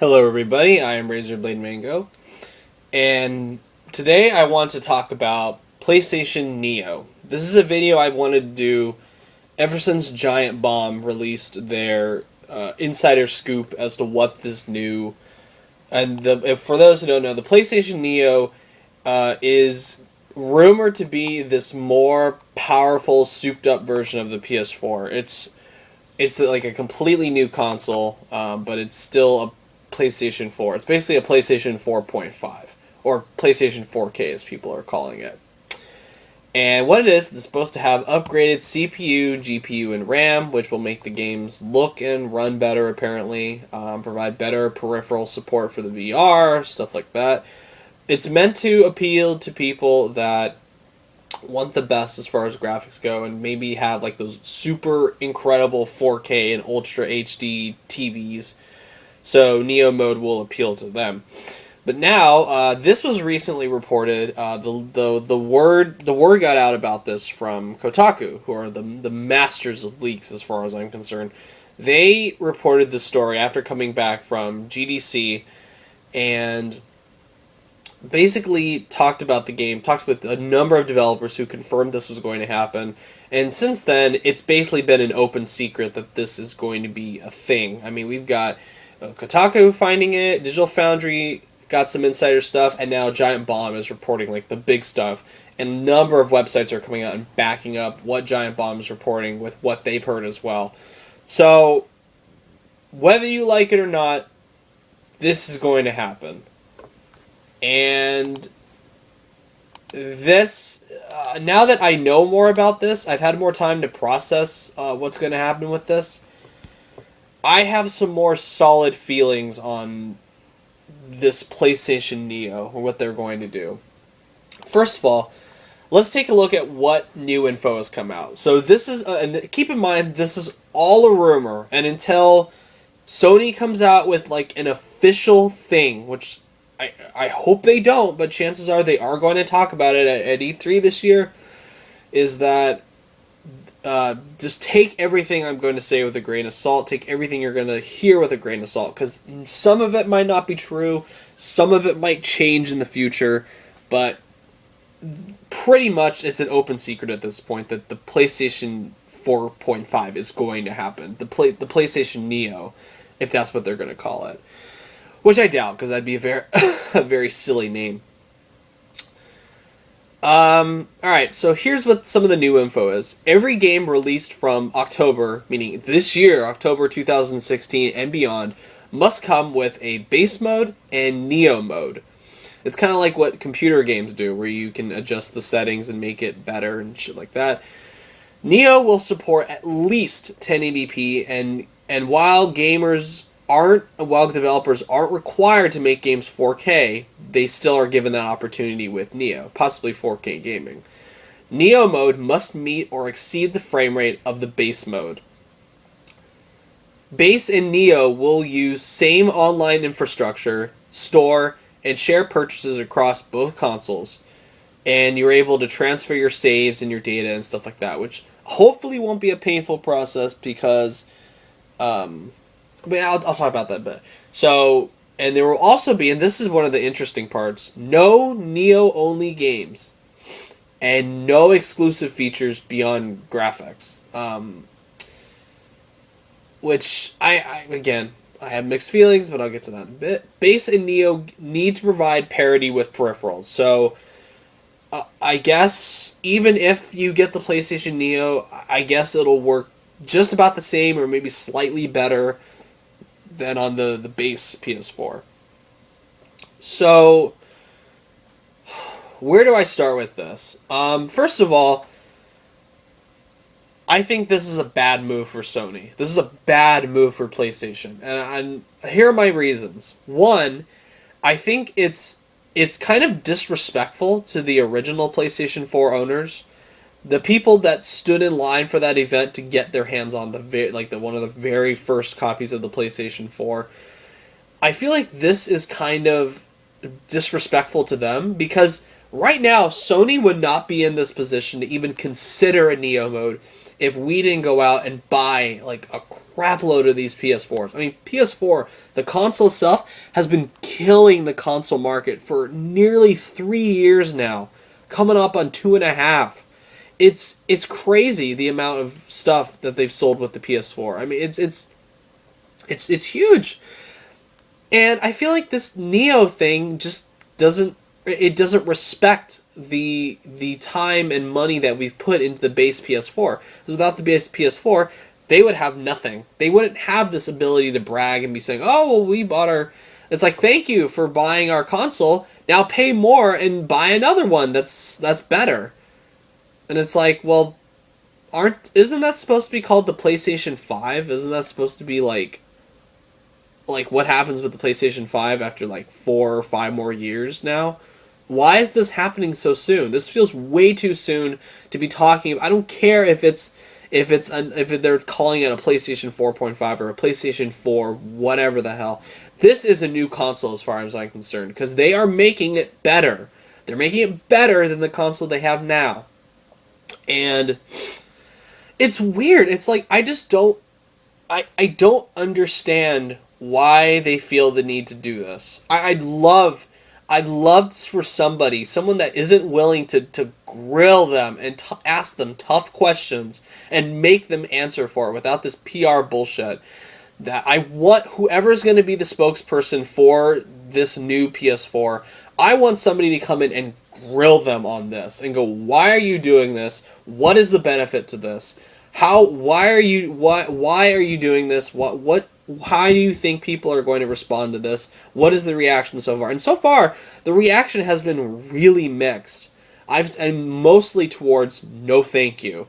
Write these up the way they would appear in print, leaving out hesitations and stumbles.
Hello everybody, I am Razorblade Mango, and today I want to talk about PlayStation Neo. This is a video I wanted to do ever since Giant Bomb released their insider scoop as to what this new... And for those who don't know, the PlayStation Neo is rumored to be this more powerful, souped-up version of the PS4. It's like a completely new console, but it's still a PlayStation 4. It's basically a PlayStation 4.5, or PlayStation 4K as people are calling it. And what it is, it's supposed to have upgraded CPU, GPU, and RAM, which will make the games look and run better, apparently. Provide better peripheral support for the VR, stuff like that. It's meant to appeal to people that want the best as far as graphics go, and maybe have like those super incredible 4K and Ultra HD TVs. So Neo mode will appeal to them. But now, this was recently reported. The word got out about this from Kotaku, who are the masters of leaks as far as I'm concerned. They reported the story after coming back from GDC, and basically talked about the game, talked with a number of developers who confirmed this was going to happen, and since then, it's basically been an open secret that this is going to be a thing. I mean, we've got Kotaku finding it, Digital Foundry got some insider stuff, and now Giant Bomb is reporting like the big stuff, and a number of websites are coming out and backing up what Giant Bomb is reporting with what they've heard as well. So, whether you like it or not, this is going to happen. And this, now that I know more about this, I've had more time to process what's going to happen with this. I have some more solid feelings on this PlayStation Neo, or what they're going to do. First of all, let's take a look at what new info has come out. So this is, and keep in mind, this is all a rumor, and until Sony comes out with like an official thing, which I hope they don't, but chances are they are going to talk about it at E3 this year, is that just take everything I'm going to say with a grain of salt. Take everything you're going to hear with a grain of salt, because some of it might not be true, some of it might change in the future, but pretty much it's an open secret at this point that the PlayStation 4.5 is going to happen. The PlayStation Neo, if that's what they're going to call it. Which I doubt, because that'd be a very, a very silly name. Alright, so here's what some of the new info is. Every game released from October, meaning this year, October 2016 and beyond, must come with a base mode and Neo mode. It's kind of like what computer games do, where you can adjust the settings and make it better and shit like that. Neo will support at least 1080p, and while developers aren't required to make games 4K, they still are given that opportunity with Neo, possibly 4K gaming. Neo mode must meet or exceed the frame rate of the base mode. Base and Neo will use same online infrastructure, store, and share purchases across both consoles, and you're able to transfer your saves and your data and stuff like that, which hopefully won't be a painful process because... but I'll talk about that a bit. So, and there will also be, and this is one of the interesting parts, no Neo-only games. And no exclusive features beyond graphics. Which, again, I have mixed feelings, but I'll get to that in a bit. Base and Neo need to provide parity with peripherals. So, I guess, even if you get the PlayStation Neo, I guess it'll work just about the same, or maybe slightly better than on the base PS4. So, where do I start with this? First of all, I think this is a bad move for Sony. This is a bad move for PlayStation. And here are my reasons. One, I think it's kind of disrespectful to the original PlayStation 4 owners. The people that stood in line for that event to get their hands on one of the very first copies of the PlayStation 4. I feel like this is kind of disrespectful to them, because right now Sony would not be in this position to even consider a Neo mode if we didn't go out and buy like a crap load of these PS4s. I mean, PS4, the console itself, has been killing the console market for nearly 3 years now, coming up on 2.5. It's crazy the amount of stuff that they've sold with the PS4. I mean, it's huge. And I feel like this Neo thing just doesn't respect the time and money that we've put into the base PS4. Because without the base PS4, they would have nothing. They wouldn't have this ability to brag and be saying, "Oh, well, we bought our." It's like, thank you for buying our console. Now pay more and buy another one that's better. And it's like, well, isn't that supposed to be called the PlayStation 5? Isn't that supposed to be like what happens with the PlayStation 5 after like 4 or 5 more years now? Why is this happening so soon? This feels way too soon to be talking about. I don't care if they're calling it a PlayStation 4.5 or a PlayStation 4, whatever the hell. This is a new console as far as I'm concerned, because they are making it better. They're making it better than the console they have now. And it's weird. It's like, I don't understand why they feel the need to do this. I'd love for someone that isn't willing to grill them and ask them tough questions and make them answer for it without this PR bullshit. That I want whoever's going to be the spokesperson for this new PS4, I want somebody to come in and grill them on this and go, why are you doing this? What is the benefit to this? Why are you doing this? How do you think people are going to respond to this? What is the reaction so far? And so far, the reaction has been really mixed. I'm mostly towards no thank you.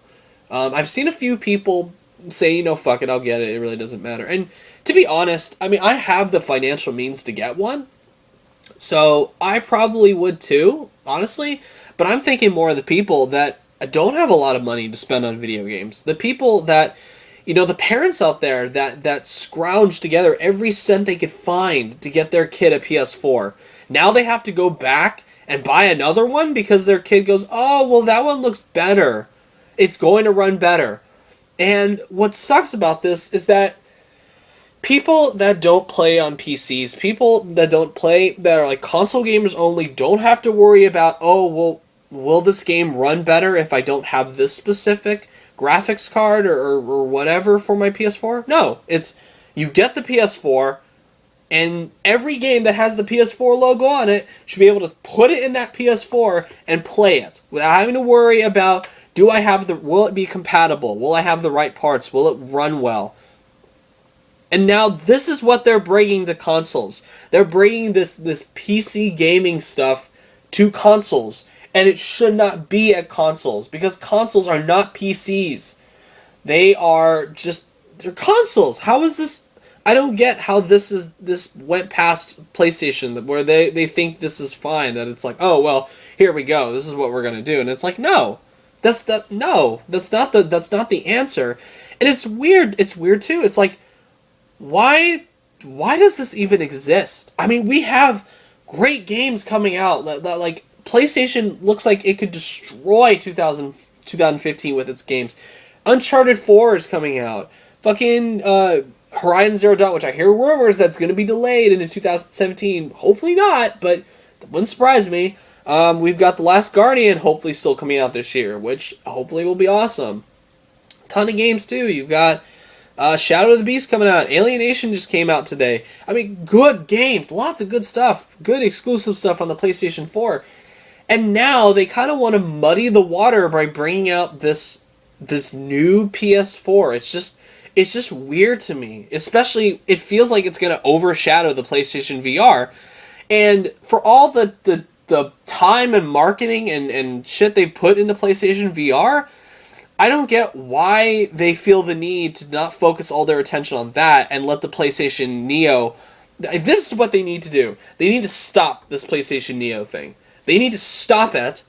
I've seen a few people say, fuck it, I'll get it. It really doesn't matter. And to be honest, I mean, I have the financial means to get one. So I probably would too, honestly. But I'm thinking more of the people that don't have a lot of money to spend on video games. The people that, the parents out there that scrounge together every cent they could find to get their kid a PS4. Now they have to go back and buy another one because their kid goes, oh, well, that one looks better. It's going to run better. And what sucks about this is that people that don't play on PCs, people that are like console gamers only, don't have to worry about, oh, well, will this game run better if I don't have this specific graphics card or whatever for my PS4? No, it's, you get the PS4, and every game that has the PS4 logo on it should be able to put it in that PS4 and play it without having to worry about, will it be compatible? Will I have the right parts? Will it run well? And now this is what they're bringing to consoles. They're bringing this PC gaming stuff to consoles. And it should not be at consoles, because consoles are not PCs. They're consoles. How is this? I don't get how this went past PlayStation, where they think this is fine, that it's like, oh, well, here we go, this is what we're going to do. And it's like, no. That's not the answer. And it's weird. It's weird too. It's like, why does this even exist? I mean, we have great games coming out that like PlayStation looks like it could destroy 2015 with its games. Uncharted 4 is coming out. Fucking Horizon Zero Dawn, which I hear rumors that's going to be delayed into 2017. Hopefully not, but that wouldn't surprise me. We've got The Last Guardian hopefully still coming out this year, which hopefully will be awesome. Ton of games too. You've got Shadow of the Beast coming out. Alienation just came out today. I mean, good games. Lots of good stuff. Good exclusive stuff on the PlayStation 4. And now they kind of want to muddy the water by bringing out this new PS4. It's just weird to me. Especially, it feels like it's going to overshadow the PlayStation VR. And for all the time and marketing and shit they've put into PlayStation VR, I don't get why they feel the need to not focus all their attention on that and let the PlayStation Neo... This is what they need to do. They need to stop this PlayStation Neo thing. They need to stop it.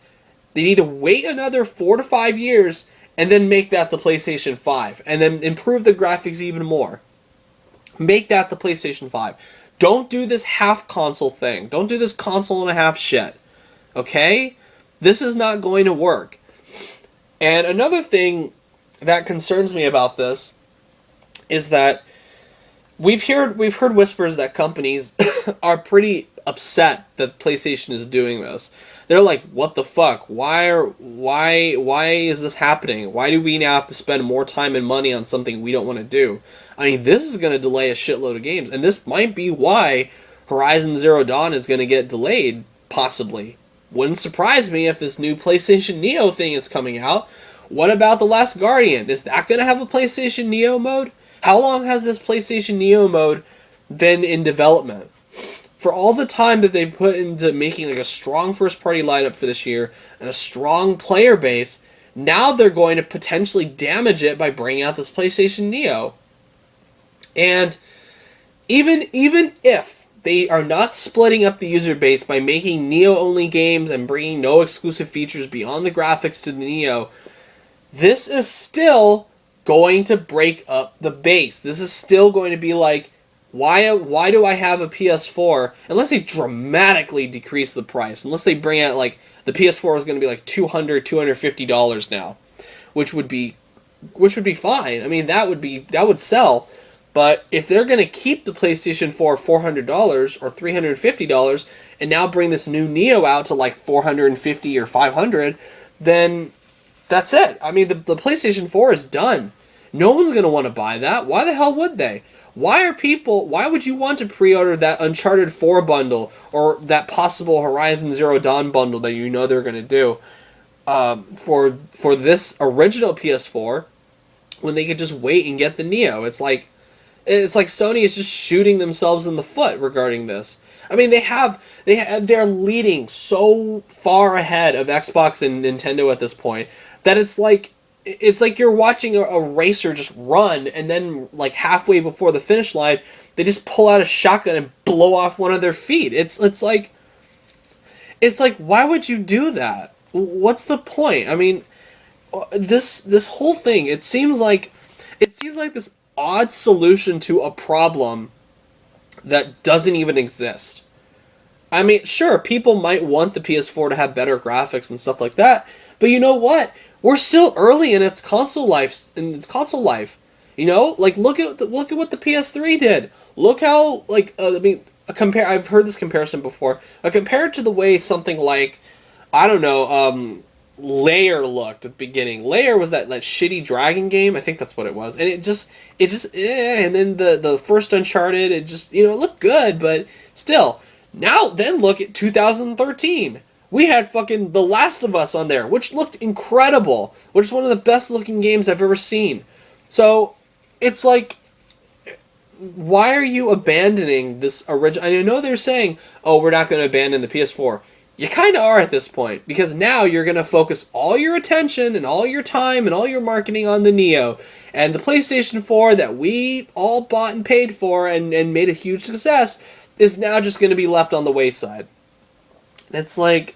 They need to wait another 4 to 5 years and then make that the PlayStation 5. And then improve the graphics even more. Make that the PlayStation 5. Don't do this half console thing. Don't do this console and a half shit. Okay? This is not going to work. And another thing that concerns me about this is that we've heard whispers that companies are pretty upset that PlayStation is doing this. They're like, "What the fuck? Why is this happening? Why do we now have to spend more time and money on something we don't want to do?" I mean, this is going to delay a shitload of games, and this might be why Horizon Zero Dawn is going to get delayed, possibly. Wouldn't surprise me if this new PlayStation Neo thing is coming out. What about The Last Guardian? Is that going to have a PlayStation Neo mode? How long has this PlayStation Neo mode been in development? For all the time that they put into making like a strong first-party lineup for this year and a strong player base, now they're going to potentially damage it by bringing out this PlayStation Neo. And even if they are not splitting up the user base by making Neo-only games and bringing no exclusive features beyond the graphics to the Neo, this is still going to break up the base. This is still going to be like, why do I have a PS4? Unless they dramatically decrease the price. Unless they bring out, like, the PS4 is going to be like $200, $250 now. Which would be fine. I mean, that would sell. But if they're going to keep the PlayStation 4 $400 or $350 and now bring this new Neo out to like $450 or $500, then that's it. I mean, the PlayStation 4 is done. No one's going to want to buy that. Why the hell would they? Why would you want to pre-order that Uncharted 4 bundle or that possible Horizon Zero Dawn bundle that you know they're going to do for this original PS4 when they could just wait and get the Neo? It's like Sony is just shooting themselves in the foot regarding this. I mean, they're leading so far ahead of Xbox and Nintendo at this point that it's like you're watching a racer just run, and then like halfway before the finish line, they just pull out a shotgun and blow off one of their feet. It's like why would you do that? What's the point? I mean, this whole thing, it seems like this odd solution to a problem that doesn't even exist. I mean, sure, people might want the PS4 to have better graphics and stuff like that, but you know what? We're still early in its console life. You know, like look at what the PS3 did. Look how I've heard this comparison before. Compared to the way something like, I don't know, Lair looked at the beginning. Lair was that shitty dragon game. I think that's what it was. And it just and then the first Uncharted, it looked good, but still. Then look at 2013. We had fucking The Last of Us on there, which looked incredible. Which is one of the best looking games I've ever seen. So, it's like, why are you abandoning this original? I know they're saying, oh, we're not going to abandon the PS4. You kind of are at this point, because now you're going to focus all your attention and all your time and all your marketing on the Neo. And the PlayStation 4 that we all bought and paid for and made a huge success is now just going to be left on the wayside. It's like,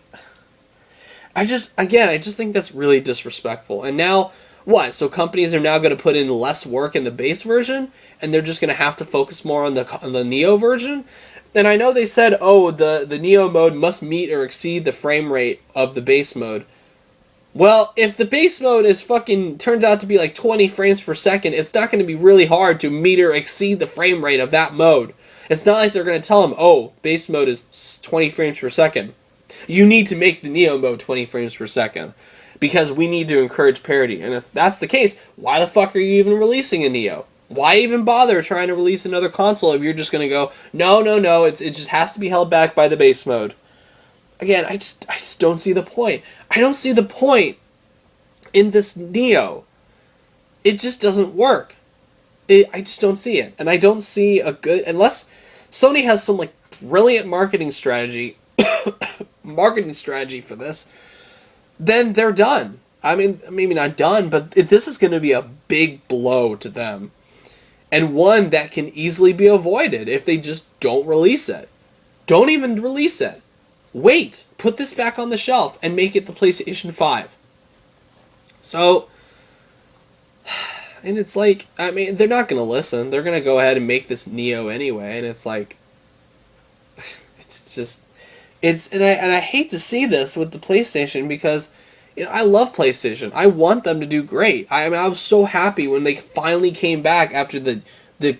I just think that's really disrespectful. And now, what? So companies are now going to put in less work in the base version, and they're just going to have to focus more on the Neo version? And I know they said, oh, the Neo mode must meet or exceed the frame rate of the base mode. Well, if the base mode turns out to be like 20 frames per second, it's not going to be really hard to meet or exceed the frame rate of that mode. It's not like they're going to tell them, oh, base mode is 20 frames per second. You need to make the Neo mode 20 frames per second. Because we need to encourage parity. And if that's the case, why the fuck are you even releasing a Neo? Why even bother trying to release another console if you're just going to go, no, it just has to be held back by the base mode? Again, I just don't see the point. I don't see the point in this Neo. It just doesn't work. I just don't see it. And I don't see a good... Unless Sony has some brilliant marketing strategy for this, then they're done. I mean, maybe not done, but this is going to be a big blow to them. And one that can easily be avoided if they just don't release it. Don't even release it. Wait. Put this back on the shelf and make it the PlayStation 5. So, and it's like, I mean, they're not going to listen. They're going to go ahead and make this Neo anyway, and it's like, and I hate to see this with the PlayStation because, I love PlayStation. I want them to do great. I mean, I was so happy when they finally came back after the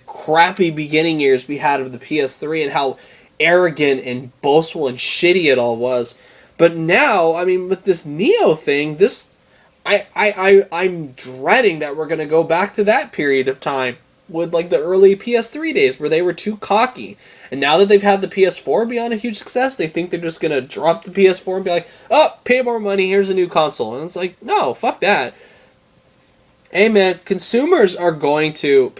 crappy beginning years we had of the PS3 and how arrogant and boastful and shitty it all was. But now, I mean, with this Neo thing, I'm dreading that we're gonna go back to that period of time with like the early PS3 days where they were too cocky. And now that they've had the PS4 be on a huge success, they think they're just gonna drop the PS4 and be like, oh, pay more money, here's a new console. And it's like, no, fuck that. Hey man, consumers are going to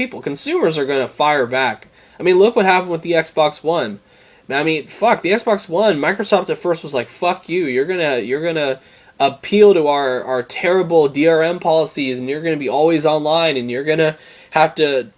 fire back. I mean, look what happened with the Xbox One. I mean, fuck, the Xbox One, Microsoft at first was like, fuck you, you're gonna appeal to our terrible DRM policies, and you're gonna be always online, and you're gonna have to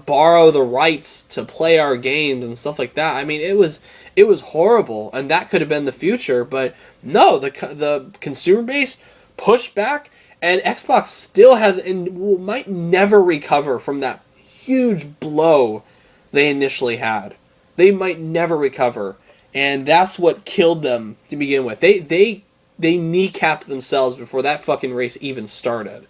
borrow the rights to play our games and stuff like that. I mean, it was horrible, and that could have been the future, but no, the consumer base pushed back, and Xbox still has and might never recover from that huge blow they initially had. They might never recover, and that's what killed them to begin with. They kneecapped themselves before that fucking race even started.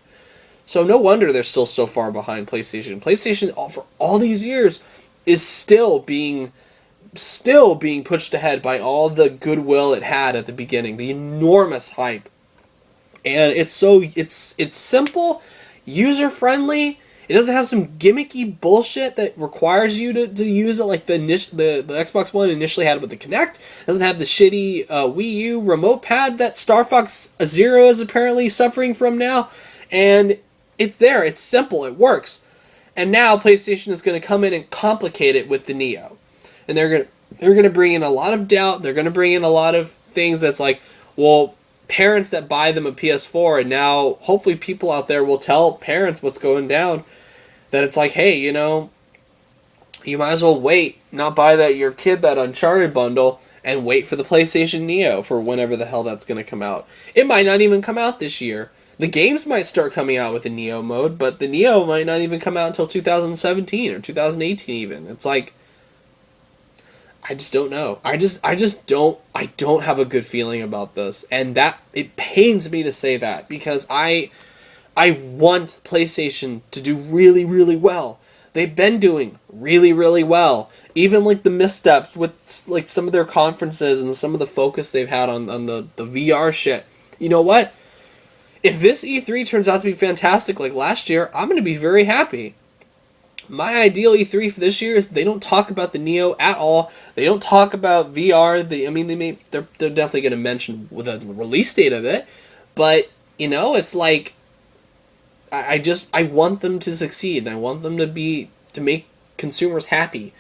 So no wonder they're still so far behind PlayStation. PlayStation, for all these years, is still being pushed ahead by all the goodwill it had at the beginning, the enormous hype. And it's simple, user friendly. It doesn't have some gimmicky bullshit that requires you to use it like the Xbox One initially had with the Kinect. It doesn't have the shitty Wii U remote pad that Star Fox Zero is apparently suffering from now. And it's there. It's simple. It works. And now PlayStation is going to come in and complicate it with the Neo. And they're going to bring in a lot of doubt. They're going to bring in a lot of things that's like, well, parents that buy them a PS4, and now hopefully people out there will tell parents what's going down. That it's like, hey, you might as well wait, not buy your kid that Uncharted bundle, and wait for the PlayStation Neo for whenever the hell that's going to come out. It might not even come out this year. The games might start coming out with the Neo mode, but the Neo might not even come out until 2017 or 2018 even. It's like, I just don't know. I don't have a good feeling about this, and that it pains me to say that because I want PlayStation to do really, really well. They've been doing really, really well. Even like the missteps with like some of their conferences and some of the focus they've had on the VR shit. You know what? If this E3 turns out to be fantastic like last year, I'm going to be very happy. My ideal E3 for this year is they don't talk about the Neo at all. They don't talk about VR. They're definitely going to mention with a release date of it, but it's like I want them to succeed, and I want them to make consumers happy.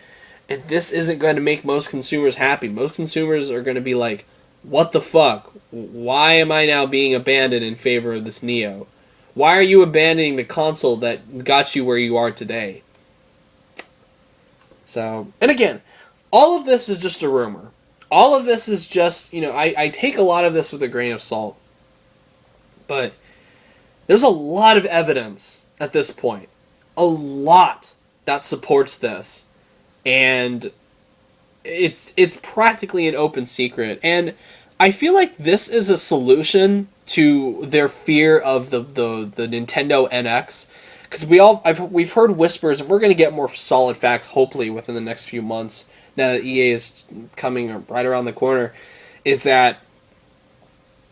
And this isn't going to make most consumers happy. Most consumers are going to be like, what the fuck? Why am I now being abandoned in favor of this Neo? Why are you abandoning the console that got you where you are today? So, and again, all of this is just a rumor. All of this is just, I take a lot of this with a grain of salt. But there's a lot of evidence at this point. A lot that supports this. And it's practically an open secret. And I feel like this is a solution to their fear of the Nintendo NX. Because we've heard whispers, and we're going to get more solid facts, hopefully, within the next few months, now that EA is coming right around the corner, is that,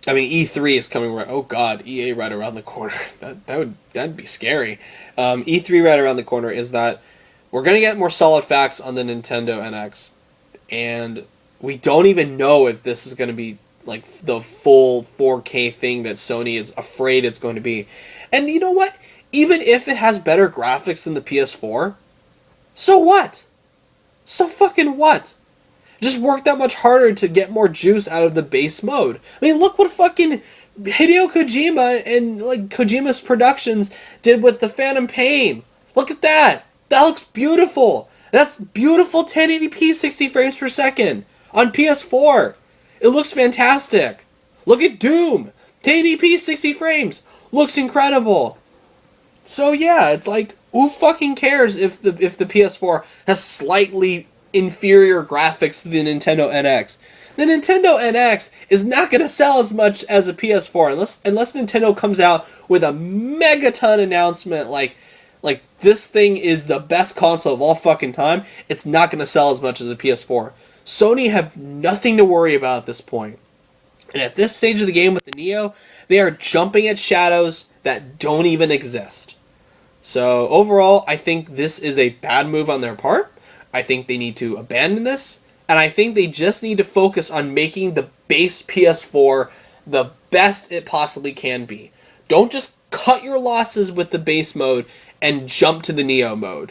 E3 is coming right, oh god, EA right around the corner, that'd be scary. E3 right around the corner is that we're going to get more solid facts on the Nintendo NX, and we don't even know if this is going to be, like, the full 4K thing that Sony is afraid it's going to be. And you know what? Even if it has better graphics than the PS4, so what? So fucking what? Just work that much harder to get more juice out of the base mode. I mean, look what fucking Hideo Kojima and like Kojima's Productions did with the Phantom Pain. Look at that. That looks beautiful. That's beautiful 1080p 60 frames per second on PS4. It looks fantastic. Look at Doom. 1080p 60 frames. Looks incredible. So yeah, it's like, who fucking cares if the PS4 has slightly inferior graphics to the Nintendo NX? the Nintendo NX is not going to sell as much as a PS4 unless Nintendo comes out with a megaton announcement like this thing is the best console of all fucking time. It's not going to sell as much as a PS4. Sony have nothing to worry about at this point. And at this stage of the game with the Neo, they are jumping at shadows that don't even exist. So overall, I think this is a bad move on their part. I think they need to abandon this. And I think they just need to focus on making the base PS4 the best it possibly can be. Don't just cut your losses with the base mode and jump to the Neo mode.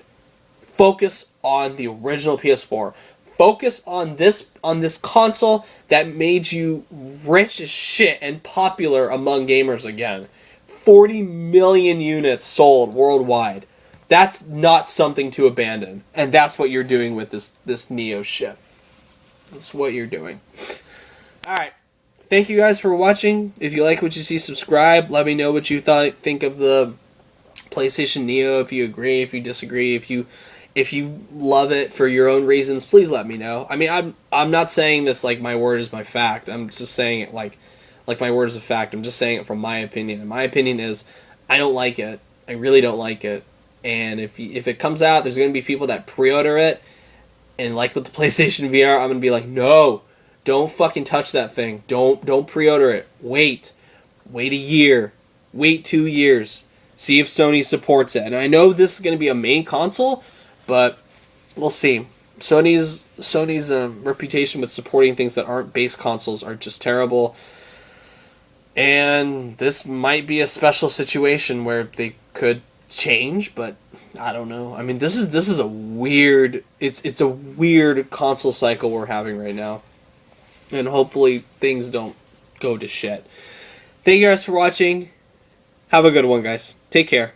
Focus on the original PS4. Focus on this console that made you rich as shit and popular among gamers again. 40 million units sold worldwide. That's not something to abandon. And that's what you're doing with this Neo shit. That's what you're doing. Alright. Thank you guys for watching. If you like what you see, subscribe. Let me know what you think of the PlayStation Neo. If you agree, if you disagree, if you love it for your own reasons, please let me know. I mean, I'm not saying this like my word is my fact. I'm just saying it like my word is a fact. I'm just saying it from my opinion. And my opinion is I don't like it. I really don't like it. And if it comes out, there's going to be people that pre-order it. And like with the PlayStation VR, I'm going to be like, no, don't fucking touch that thing. Don't pre-order it. Wait a year. Wait 2 years. See if Sony supports it. And I know this is going to be a main console, but we'll see. Sony's reputation with supporting things that aren't base consoles are just terrible. And this might be a special situation where they could change, but I don't know. I mean, this is a weird it's a weird console cycle we're having right now. And hopefully things don't go to shit. Thank you guys for watching. Have a good one, guys. Take care.